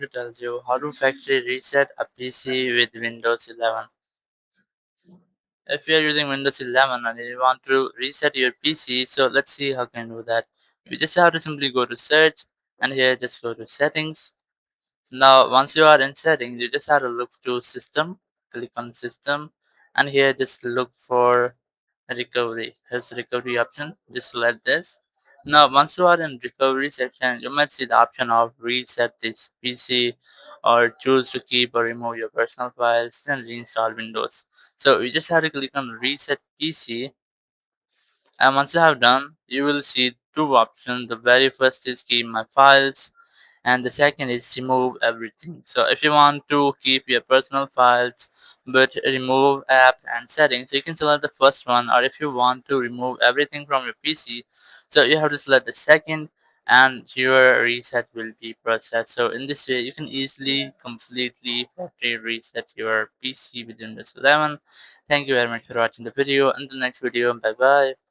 To tell you how to factory reset a PC with Windows 11. If you are using Windows 11 and you want to reset your PC, so let's see how can you do that. You just have to simply go to search and here just go to settings. Now once you are in settings, you just have to look to system, click on system, and here just look for recovery. Here's the recovery option, just select this. Now once you are in recovery section, you might see the option of reset this PC or choose to keep or remove your personal files, then reinstall Windows. So you just have to click on reset PC, and once you have done, you will see two options. The very first is keep my files, and the second is remove everything. So if you want to keep your personal files but remove app and settings, you can select the first one, or if you want to remove everything from your PC, so you have to select the second and your reset will be processed. So in this way you can easily completely factory reset your PC with Windows 11. Thank you very much for watching the video. Until next video, bye bye.